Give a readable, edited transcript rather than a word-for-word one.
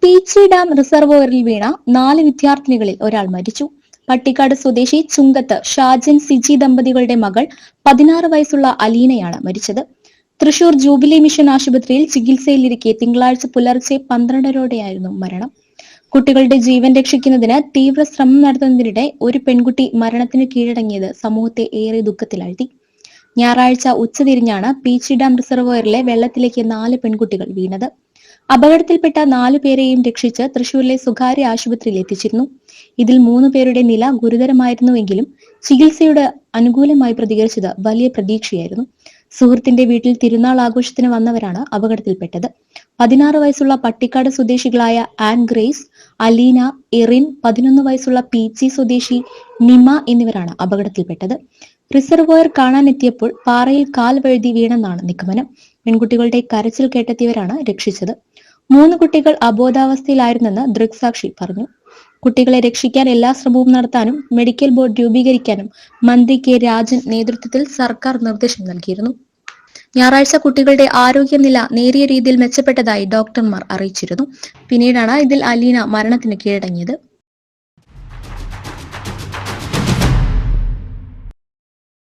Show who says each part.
Speaker 1: Peechi dam റിസർവോയറിൽ വീണ 4 വിദ്യാർത്ഥിനികളിൽ ഒരാൾ മരിച്ചു. പട്ടിക്കാട് സ്വദേശി ചുങ്കത്ത് ഷാജൻ സിജി ദമ്പതികളുടെ മകൾ 16 വയസ്സുള്ള അലീനയാണ് മരിച്ചത്. തൃശൂർ ജൂബിലി മിഷൻ ആശുപത്രിയിൽ ചികിത്സയിലിരിക്കെ തിങ്കളാഴ്ച പുലർച്ചെ 12:30ഓടെയായിരുന്നു മരണം. കുട്ടികളുടെ ജീവൻ രക്ഷിക്കുന്നതിന് തീവ്ര ശ്രമം നടത്തുന്നതിനിടെ ഒരു പെൺകുട്ടി മരണത്തിന് കീഴടങ്ങിയത് സമൂഹത്തെ ഏറെ ദുഃഖത്തിലാഴ്ത്തി. ഞായറാഴ്ച ഉച്ചതിരിഞ്ഞാണ് പീച്ചി ഡാം റിസർവോയറിലെ വെള്ളത്തിലേക്ക് 4 പെൺകുട്ടികൾ വീണത്. അപകടത്തിൽപ്പെട്ട 4 പേരെയും രക്ഷിച്ച് തൃശൂരിലെ സ്വകാര്യ ആശുപത്രിയിൽ എത്തിച്ചിരുന്നു. ഇതിൽ 3 പേരുടെ നില ഗുരുതരമായിരുന്നുവെങ്കിലും ചികിത്സയോട് അനുകൂലമായി പ്രതികരിച്ചത് വലിയ പ്രതീക്ഷയായിരുന്നു. സുഹൃത്തിന്റെ വീട്ടിൽ തിരുനാൾ ആഘോഷത്തിന് വന്നവരാണ് അപകടത്തിൽപ്പെട്ടത്. 16 വയസ്സുള്ള പട്ടിക്കാട് സ്വദേശികളായ ആൻ ഗ്രേസ്, അലീന, എറിൻ, 11 വയസ്സുള്ള പീച്ചി സ്വദേശി നിമ എന്നിവരാണ് അപകടത്തിൽപ്പെട്ടത്. റിസർവോയർ കാണാനെത്തിയപ്പോൾ പാറയിൽ കാൽ വഴുതി വീണെന്നാണ് നിഗമനം. പെൺകുട്ടികളുടെ കരച്ചിൽ കേട്ടെത്തിയവരാണ് രക്ഷിച്ചത്. 3 കുട്ടികൾ അബോധാവസ്ഥയിലായിരുന്നെന്ന് ദൃക്സാക്ഷി പറഞ്ഞു. കുട്ടികളെ രക്ഷിക്കാൻ എല്ലാ ശ്രമവും നടത്താനും മെഡിക്കൽ ബോർഡ് രൂപീകരിക്കാനും മന്ത്രി കെ രാജൻ നേതൃത്വത്തിൽ സർക്കാർ നിർദ്ദേശം നൽകിയിരുന്നു. ഞായറാഴ്ച കുട്ടികളുടെ ആരോഗ്യനില നേരിയ രീതിയിൽ മെച്ചപ്പെട്ടതായി ഡോക്ടർമാർ അറിയിച്ചിരുന്നു. പിന്നീടാണ് ഇതിൽ അലീന മരണത്തിന് കീഴടങ്ങിയത്.